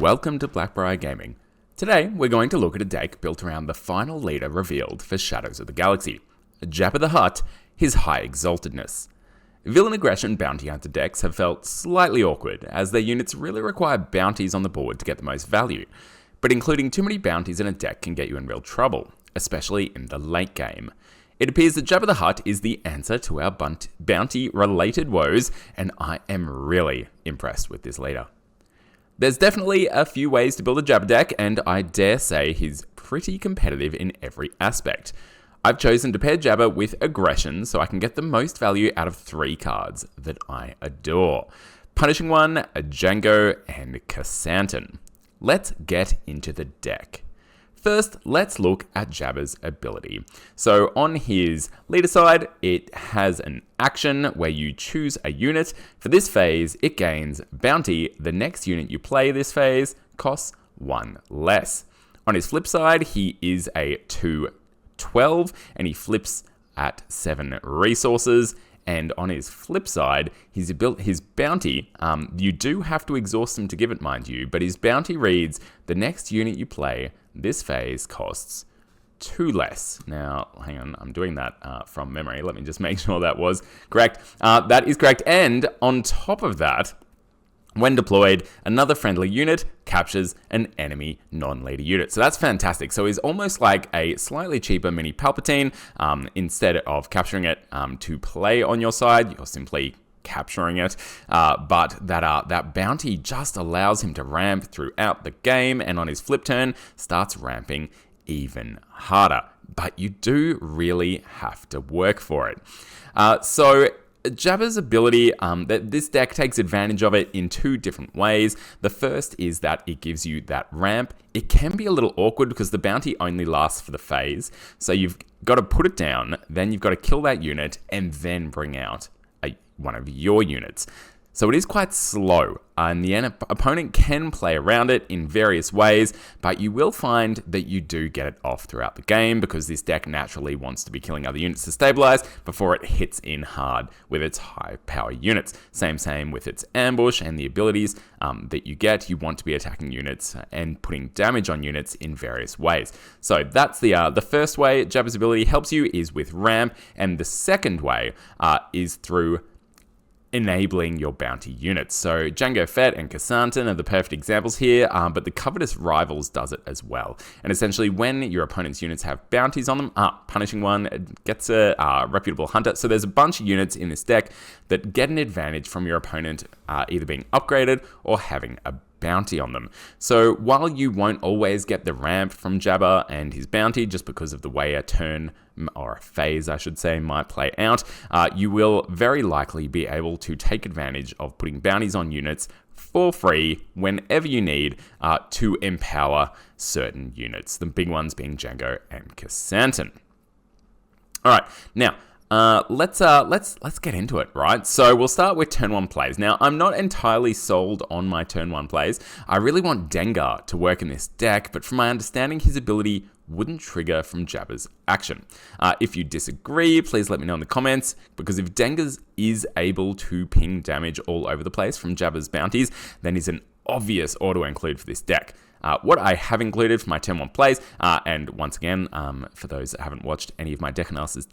welcome to Blackbriar Gaming. Today, we're going to look at a deck built around the final leader revealed for Shadows of the Galaxy, Jabba the Hutt, his High Exaltedness. Villain aggression bounty hunter decks have felt slightly awkward, as their units really require bounties on the board to get the most value, but including too many bounties in a deck can get you in real trouble, especially in the late game. It appears that Jabba the Hutt is the answer to our bounty-related woes, and I am really impressed with this leader. There's definitely a few ways to build a Jabba deck, and I dare say he's pretty competitive in every aspect. I've chosen to pair Jabba with aggression so I can get the most value out of 3 cards that I adore. Punishing One, Jango and Krrsantan. Let's get into the deck. First, let's look at Jabba's ability. So on his leader side, it has an action where you choose a unit. For this phase, it gains bounty. The next unit you play this phase costs 1 less. On his flip side, he is a 2/12 and he flips at 7 resources. And on his flip side, his bounty, you do have to exhaust him to give it, mind you, but his bounty reads, the next unit you play this phase costs 2 less. Now, hang on, I'm doing that from memory. Let me just make sure that was correct. That is correct. And on top of that, when deployed, another friendly unit captures an enemy non-leader unit. So that's fantastic. So he's almost like a slightly cheaper mini Palpatine. Instead of capturing it to play on your side, you're simply capturing it. But that bounty just allows him to ramp throughout the game, and on his flip turn, starts ramping even harder. But you do really have to work for it. So Jabba's ability, this deck takes advantage of it in 2 different ways. The first is that it gives you that ramp. It can be a little awkward because the bounty only lasts for the phase. So you've got to put it down, then you've got to kill that unit, and then bring out one of your units. So it is quite slow, and the opponent can play around it in various ways, but you will find that you do get it off throughout the game because this deck naturally wants to be killing other units to stabilize before it hits in hard with its high power units. Same with its ambush and the abilities that you get. You want to be attacking units and putting damage on units in various ways. So that's the first way Jabba's ability helps you is with ramp, and the second way is through enabling your bounty units. So Jango Fett and Krrsantan are the perfect examples here, but the Covetous Rivals does it as well. And essentially when your opponent's units have bounties on them, Punishing One gets a Reputable Hunter. So there's a bunch of units in this deck that get an advantage from your opponent either being upgraded or having a bounty on them. So while you won't always get the ramp from Jabba and his bounty just because of the way a turn, or a phase I should say, might play out, you will very likely be able to take advantage of putting bounties on units for free whenever you need to empower certain units, the big ones being Jango and Krrsantan. Alright, now let's get into it, right? So we'll start with turn 1 plays. Now, I'm not entirely sold on my turn 1 plays. I really want Dengar to work in this deck, but from my understanding, his ability wouldn't trigger from Jabba's action. If you disagree, please let me know in the comments, because if Dengar is able to ping damage all over the place from Jabba's bounties, then he's an obvious auto-include for this deck. What I have included for my turn 1 plays, and once again, for those that haven't watched any of my deck analysis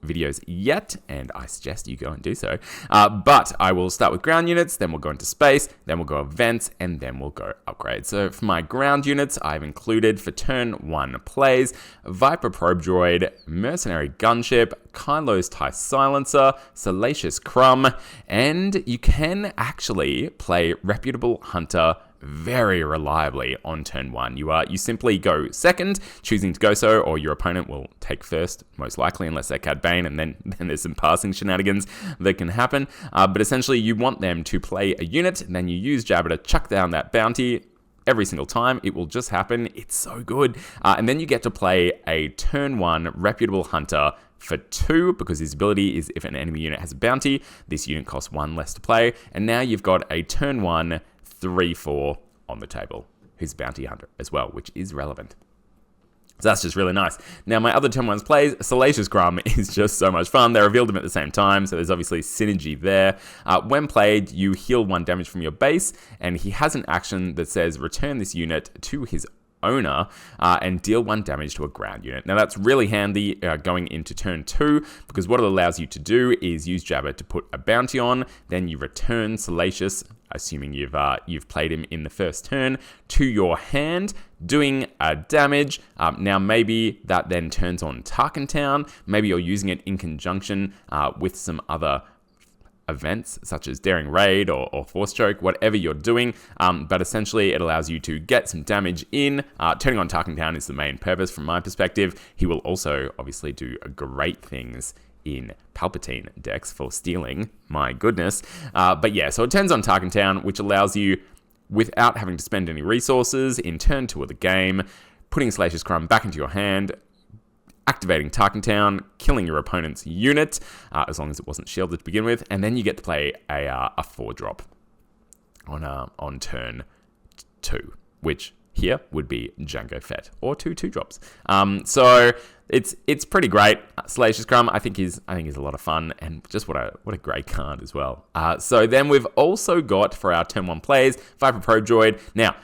videos yet, and I suggest you go and do so. But I will start with ground units, then we'll go into space, then we'll go events, and then we'll go upgrade. So for my ground units, I've included for turn 1 plays, Viper Probe Droid, Mercenary Gunship, Kylo's TIE Silencer, Salacious Crumb, and you can actually play Reputable Hunter very reliably on turn 1. You simply go second, choosing to go so, or your opponent will take first, most likely, unless they're Cad Bane, and then there's some passing shenanigans that can happen. But essentially, you want them to play a unit, and then you use Jabba to chuck down that bounty every single time. It will just happen. It's so good. And then you get to play a turn 1 Reputable Hunter for 2, because his ability is if an enemy unit has a bounty, this unit costs 1 less to play, and now you've got a turn 1 3/4 on the table, who's Bounty Hunter as well, which is relevant. So that's just really nice. Now, my other turn 1's plays, Salacious Crumb is just so much fun. They revealed them at the same time, so there's obviously synergy there. When played, you heal 1 damage from your base, and he has an action that says return this unit to his owner and deal 1 damage to a ground unit. Now, that's really handy going into turn 2, because what it allows you to do is use Jabba to put a bounty on, then you return Salacious, assuming you've played him in the first turn, to your hand, doing damage. Now, maybe that then turns on Tarkin Town. Maybe you're using it in conjunction with some other events, such as Daring Raid or Force Choke, whatever you're doing. But essentially, it allows you to get some damage in. Turning on Tarkin Town is the main purpose from my perspective. He will also obviously do great things in Palpatine decks for stealing, my goodness. But yeah, so it turns on Tarkin Town, which allows you, without having to spend any resources, in turn 2 of the game, putting Salacious Crumb back into your hand, activating Tarkin Town, killing your opponent's unit, as long as it wasn't shielded to begin with, and then you get to play a 4-drop on turn 2, which here would be Jango Fett, or 2 2-drops. So it's pretty great. Salacious Crumb, I think is a lot of fun, and just what a great card as well. So then we've also got, for our turn 1 plays, Viper Pro Droid. Now,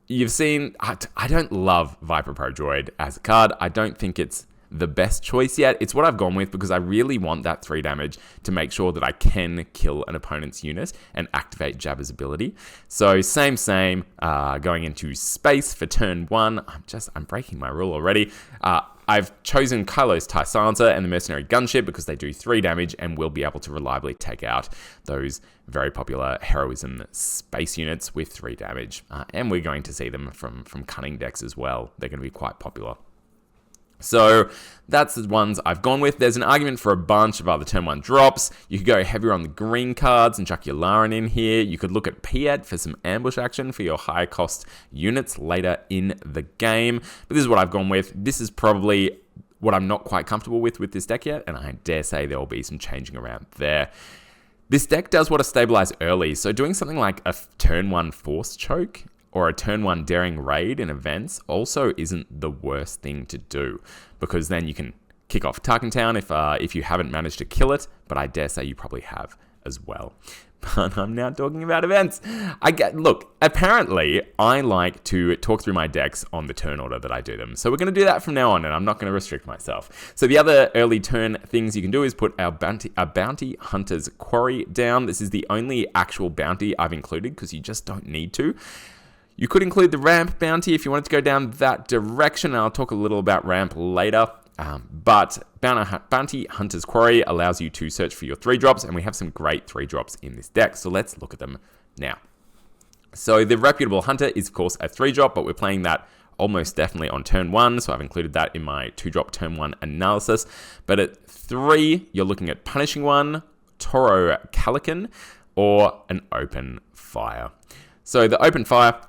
you've seen, I don't love Viper Pro Droid as a card. I don't think it's the best choice yet. It's what I've gone with because I really want that 3 damage to make sure that I can kill an opponent's unit and activate Jabba's ability. So same, going into space for turn 1. I'm breaking my rule already. I've chosen Kylo's TIE Silencer and the Mercenary Gunship because they do 3 damage and will be able to reliably take out those very popular heroism space units with 3 damage. And we're going to see them from cunning decks as well. They're going to be quite popular. So that's the ones I've gone with. There's an argument for a bunch of other turn 1 drops. You could go heavier on the green cards and chuck your Laren in here. You could look at Piet for some ambush action for your high cost units later in the game. But this is what I've gone with. This is probably what I'm not quite comfortable with this deck yet, and I dare say there will be some changing around there. This deck does want to stabilize early, so doing something like a turn 1 Force Choke or a turn 1 Daring Raid in events also isn't the worst thing to do, because then you can kick off Tarkin Town if you haven't managed to kill it, but I dare say you probably have as well. But I'm now talking about events. Look, apparently I like to talk through my decks on the turn order that I do them. So we're going to do that from now on, and I'm not going to restrict myself. So the other early turn things you can do is put our bounty hunter's quarry down. This is the only actual bounty I've included because you just don't need to. You could include the ramp bounty if you wanted to go down that direction. I'll talk a little about ramp later. But Bounty Hunter's Quarry allows you to search for your 3-drops, and we have some great 3-drops in this deck, so let's look at them now. So the Reputable Hunter is, of course, a 3-drop, but we're playing that almost definitely on turn 1, so I've included that in my 2-drop turn 1 analysis. But at 3, you're looking at Punishing One, Toro Calican, or an Open Fire. So the Open Fire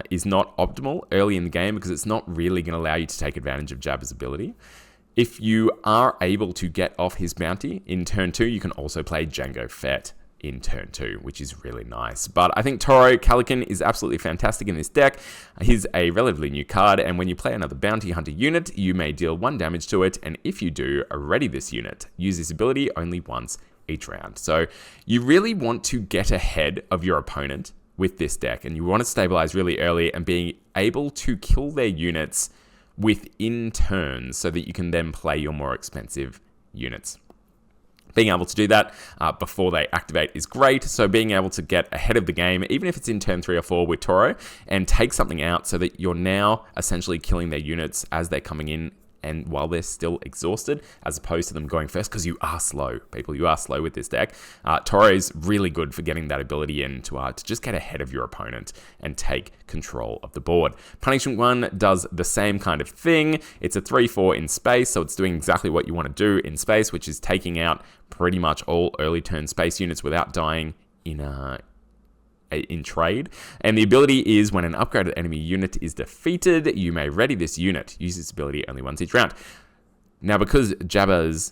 is not optimal early in the game because it's not really going to allow you to take advantage of Jabba's ability. If you are able to get off his bounty in turn 2, you can also play Jango Fett in turn 2, which is really nice. But I think Toro Calican is absolutely fantastic in this deck. He's a relatively new card, and when you play another Bounty Hunter unit, you may deal 1 damage to it, and if you do, ready this unit. Use this ability only once each round. So you really want to get ahead of your opponent with this deck, and you want to stabilize really early and being able to kill their units within turns so that you can then play your more expensive units. Being able to do that before they activate is great, so being able to get ahead of the game, even if it's in turn 3 or 4 with Toro, and take something out so that you're now essentially killing their units as they're coming in and while they're still exhausted, as opposed to them going first, because you are slow, people. You are slow with this deck. Toro is really good for getting that ability in to just get ahead of your opponent and take control of the board. Punishment One does the same kind of thing. It's a 3/4 in space, so it's doing exactly what you want to do in space, which is taking out pretty much all early turn space units without dying in trade. And the ability is when an upgraded enemy unit is defeated, you may ready this unit. Use this ability only once each round. Now, because Jabba's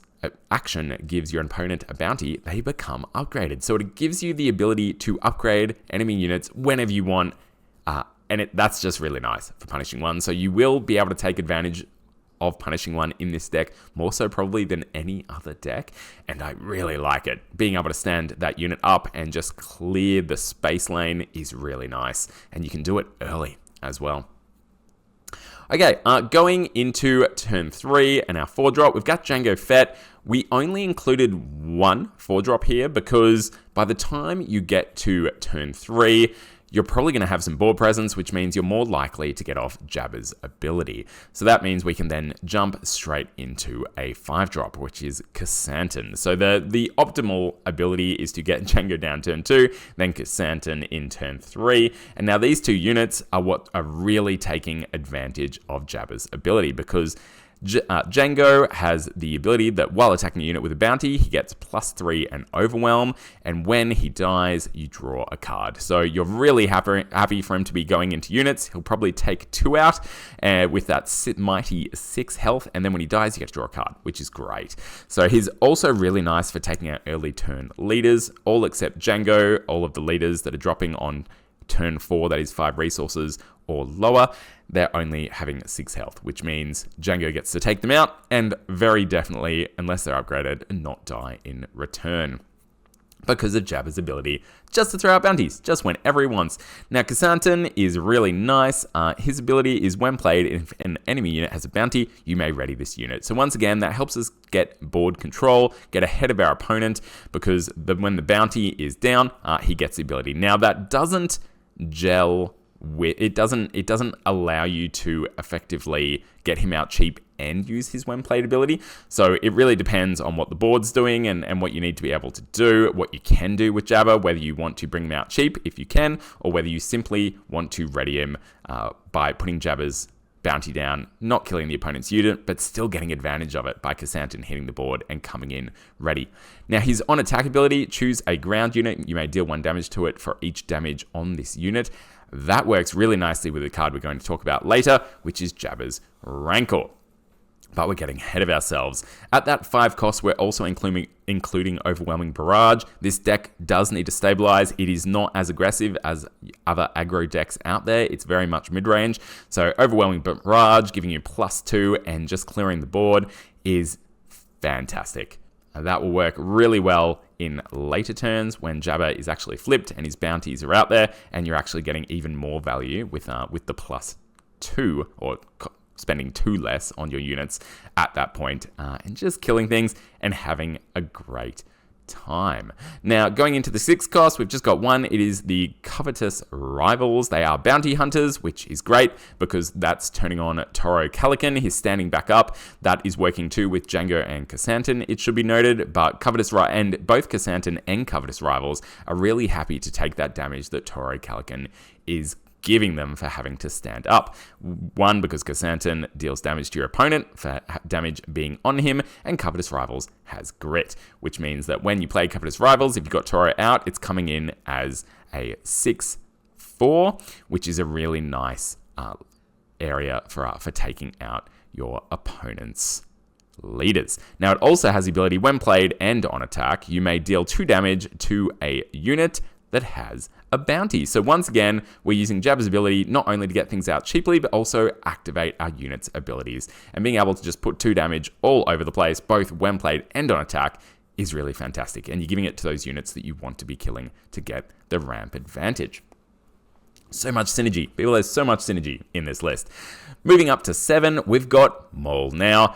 action gives your opponent a bounty, they become upgraded. So it gives you the ability to upgrade enemy units whenever you want, and that's just really nice for punishing one. So you will be able to take advantage of punishing one in this deck, more so probably than any other deck, and I really like it. Being able to stand that unit up and just clear the space lane is really nice, and you can do it early as well. Okay, going into turn 3 and our 4-drop, we've got Jango Fett. We only included one 4-drop here because by the time you get to turn 3, you're probably going to have some board presence, which means you're more likely to get off Jabba's ability. So that means we can then jump straight into a 5-drop, which is Krrsantan. So the optimal ability is to get Jango down turn 2, then Krrsantan in turn 3. And now these two units are what are really taking advantage of Jabba's ability, because Jango has the ability that while attacking a unit with a bounty, he gets +3 and overwhelm, and when he dies, you draw a card. So you're really happy for him to be going into units. He'll probably take 2 out with that mighty 6 health, and then when he dies, you get to draw a card, which is great. So he's also really nice for taking out early turn leaders, all except Jango, all of the leaders that are dropping on turn 4, that is 5 resources or lower, they're only having 6 health, which means Jango gets to take them out and very definitely, unless they're upgraded, not die in return because of Jabba's ability just to throw out bounties, just whenever he wants. Now, Krrsantan is really nice. His ability is when played, if an enemy unit has a bounty, you may ready this unit. So once again, that helps us get board control, get ahead of our opponent, because when the bounty is down, he gets the ability. Now, that doesn't gel with, it doesn't allow you to effectively get him out cheap and use his when played ability. So it really depends on what the board's doing and what you need to be able to do, what you can do with Jabba, whether you want to bring him out cheap if you can, or whether you simply want to ready him by putting Jabba's bounty down, not killing the opponent's unit, but still getting advantage of it by Krrsantan hitting the board and coming in ready. Now, his on attack ability, choose a ground unit. You may deal 1 damage to it for each damage on this unit. That works really nicely with a card we're going to talk about later, which is Jabba's Rancor. But we're getting ahead of ourselves. At that 5 cost, we're also including Overwhelming Barrage. This deck does need to stabilize. It is not as aggressive as other aggro decks out there. It's very much mid-range. So Overwhelming Barrage, giving you +2 and just clearing the board is fantastic. That will work really well in later turns when Jabba is actually flipped and his bounties are out there, and you're actually getting even more value with the +2 or spending 2 less on your units at that point, and just killing things and having a great time. Now, going into the 6 cost, we've just got one. It is the Covetous Rivals. They are bounty hunters, which is great because that's turning on Toro Calican. He's standing back up. That is working too with Jango and Krrsantan, it should be noted, but and both Krrsantan and Covetous Rivals are really happy to take that damage that Toro Calican is giving them for having to stand up. One, because Krrsantan deals damage to your opponent for damage being on him, and Covetous Rivals has grit, which means that when you play Covetous Rivals, if you've got Toro out, it's coming in as a 6/4, which is a really nice area for taking out your opponent's leaders. Now, it also has the ability, when played and on attack, you may deal 2 damage to a unit that has a bounty. So once again, we're using Jabba's ability not only to get things out cheaply, but also activate our unit's abilities. And being able to just put 2 damage all over the place, both when played and on attack, is really fantastic. And you're giving it to those units that you want to be killing to get the ramp advantage. So much synergy. People, there's so much synergy in this list. Moving up to 7, we've got Maul. Now,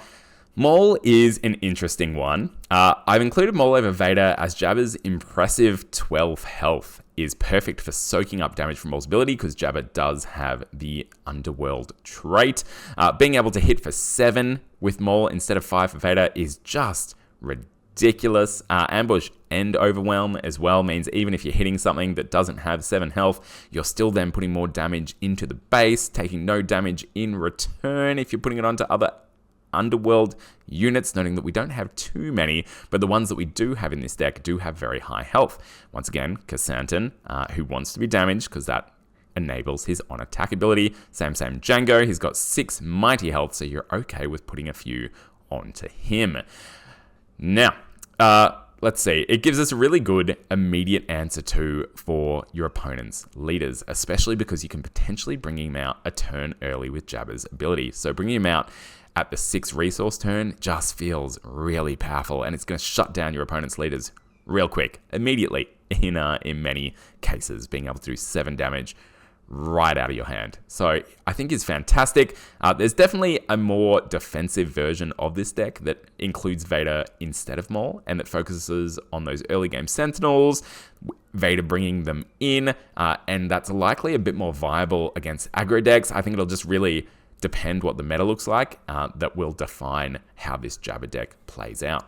Maul is an interesting one. I've included Maul over Vader as Jabba's impressive 12 health is perfect for soaking up damage from Maul's ability because Jabba does have the Underworld trait. Being able to hit for 7 with Maul instead of 5 for Vader is just ridiculous. Ambush and Overwhelm as well means even if you're hitting something that doesn't have 7 health, you're still then putting more damage into the base, taking no damage in return if you're putting it onto other Underworld units, noting that we don't have too many, but the ones that we do have in this deck do have very high health. Once again, Krrsantan, who wants to be damaged because that enables his on-attack ability. Same Jango, he's got 6 mighty health, so you're okay with putting a few onto him. Now, let's see. It gives us a really good immediate answer for your opponent's leaders, especially because you can potentially bring him out a turn early with Jabba's ability. So bringing him out at the 6 resource turn just feels really powerful, and it's going to shut down your opponent's leaders real quick, immediately, in many cases, being able to do 7 damage right out of your hand. So I think it's fantastic. There's definitely a more defensive version of this deck that includes Vader instead of Maul, and that focuses on those early game Sentinels, Vader bringing them in, and that's likely a bit more viable against aggro decks. I think it'll just really depend what the meta looks like that will define how this Jabba deck plays out.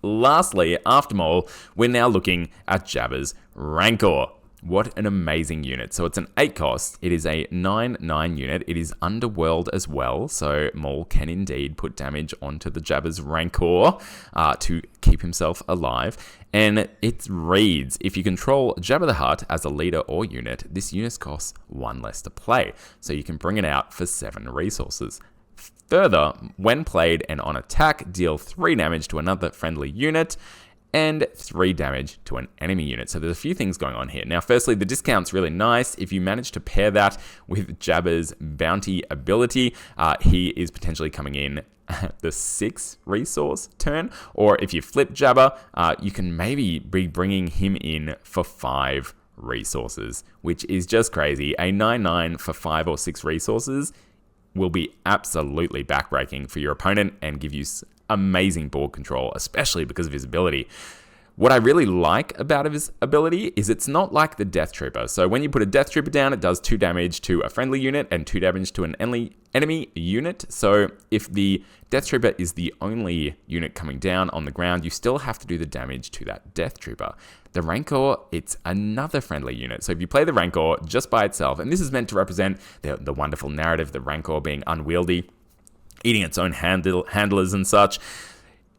Lastly, after Maul, we're now looking at Jabba's Rancor. What an amazing unit. So it's an 8 cost. It is a 9/9 unit. It is Underworld as well. So Maul can indeed put damage onto the Jabba's Rancor to keep himself alive. And it reads, if you control Jabba the Hutt as a leader or unit, this unit costs 1 less to play. So you can bring it out for 7 resources. Further, when played and on attack, deal 3 damage to another friendly unit and 3 damage to an enemy unit. So there's a few things going on here. Now, firstly, the discount's really nice. If you manage to pair that with Jabba's bounty ability, he is potentially coming in at the 6 resource turn. Or if you flip Jabba, you can maybe be bringing him in for 5 resources, which is just crazy. A 9/9 for 5 or 6 resources will be absolutely backbreaking for your opponent and give you amazing board control, especially because of his ability. What I really like about his ability is it's not like the Death Trooper. So when you put a Death Trooper down, it does 2 damage to a friendly unit and 2 damage to an enemy unit. So if the Death Trooper is the only unit coming down on the ground, you still have to do the damage to that Death Trooper. The Rancor, it's another friendly unit. So if you play the Rancor just by itself, and this is meant to represent the wonderful narrative, the Rancor being unwieldy, eating its own handlers and such.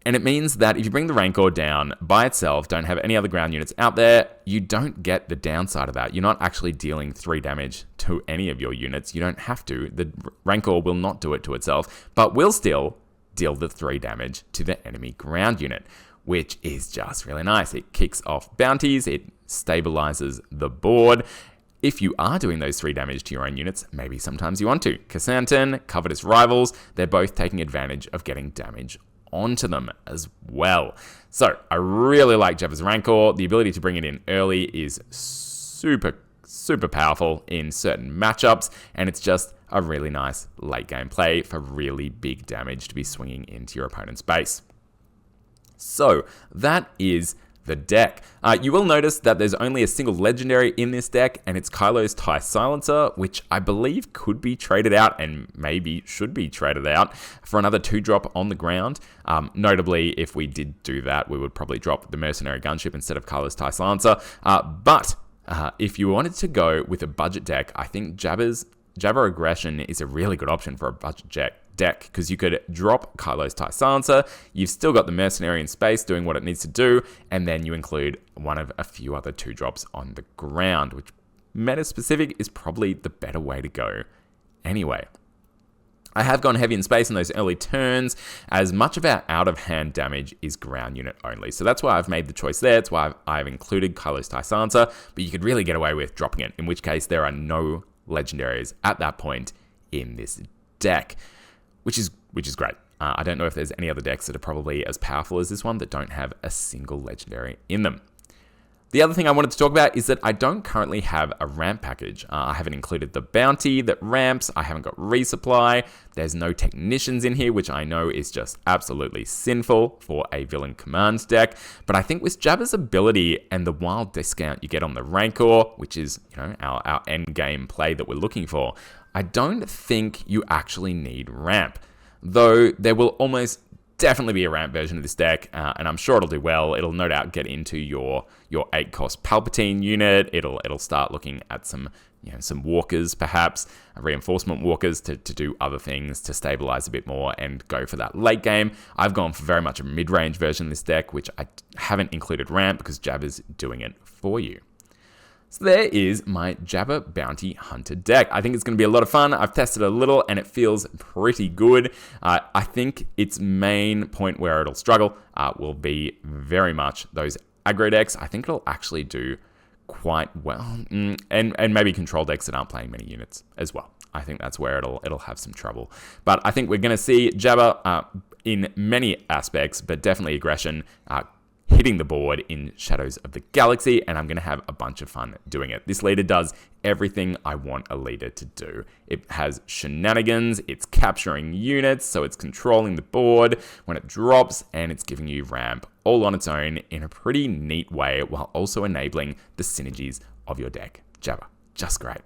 And it means that if you bring the Rancor down by itself, don't have any other ground units out there, you don't get the downside of that. You're not actually dealing 3 damage to any of your units. You don't have to. The Rancor will not do it to itself, but will still deal the 3 damage to the enemy ground unit, which is just really nice. It kicks off bounties, it stabilizes the board. If you are doing those 3 damage to your own units, maybe sometimes you want to. Krrsantan, Covetous Rivals, they're both taking advantage of getting damage onto them as well. So I really like Jabba's Rancor. The ability to bring it in early is super powerful in certain matchups, and it's just a really nice late game play for really big damage to be swinging into your opponent's base. So that is the deck. You will notice that there's only a single legendary in this deck, and it's Kylo's TIE Silencer, which I believe could be traded out and maybe should be traded out for another 2-drop on the ground. Notably, if we did do that, we would probably drop the Mercenary Gunship instead of Kylo's TIE Silencer. But if you wanted to go with a budget deck, I think Jabba Aggression is a really good option for a budget deck, because you could drop Kylo's TIE Silencer, you've still got the Mercenary in space doing what it needs to do, and then you include one of a few other 2-drops on the ground, which meta-specific is probably the better way to go anyway. I have gone heavy in space in those early turns, as much of our out-of-hand damage is ground unit only. So that's why I've made the choice there. It's why I've included Kylo's TIE Silencer, but you could really get away with dropping it, in which case there are no legendaries at that point in this deck, which is great. I don't know if there's any other decks that are probably as powerful as this one that don't have a single legendary in them. The other thing I wanted to talk about is that I don't currently have a ramp package. I haven't included the bounty that ramps. I haven't got resupply. There's no technicians in here, which I know is just absolutely sinful for a villain command deck. But I think with Jabba's ability and the wild discount you get on the Rancor, which is our end game play that we're looking for, I don't think you actually need ramp. Though there will almost definitely be a ramp version of this deck, and I'm sure it'll do well. It'll no doubt get into your 8-cost Palpatine unit. It'll start looking at some walkers, perhaps reinforcement walkers to do other things to stabilize a bit more and go for that late game. I've gone for very much a mid-range version of this deck, which I haven't included ramp because Jabba's doing it for you. So there is my Jabba Bounty Hunter deck. I think it's going to be a lot of fun. I've tested a little and it feels pretty good. I think its main point where it'll struggle will be very much those aggro decks. I think it'll actually do quite well. And maybe control decks that aren't playing many units as well. I think that's where it'll have some trouble. But I think we're going to see Jabba in many aspects, but definitely aggression, hitting the board in Shadows of the Galaxy, and I'm going to have a bunch of fun doing it. This leader does everything I want a leader to do. It has shenanigans, it's capturing units, so it's controlling the board when it drops, and it's giving you ramp all on its own in a pretty neat way, while also enabling the synergies of your deck. Jabba, just great.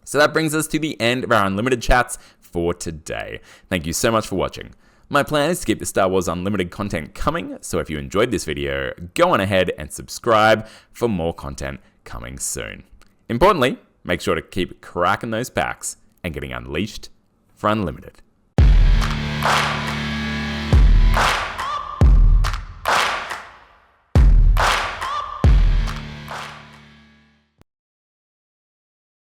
So that brings us to the end of our Unlimited chats for today. Thank you so much for watching. My plan is to keep the Star Wars Unlimited content coming, so if you enjoyed this video, go on ahead and subscribe for more content coming soon. Importantly, make sure to keep cracking those packs and getting unleashed for Unlimited.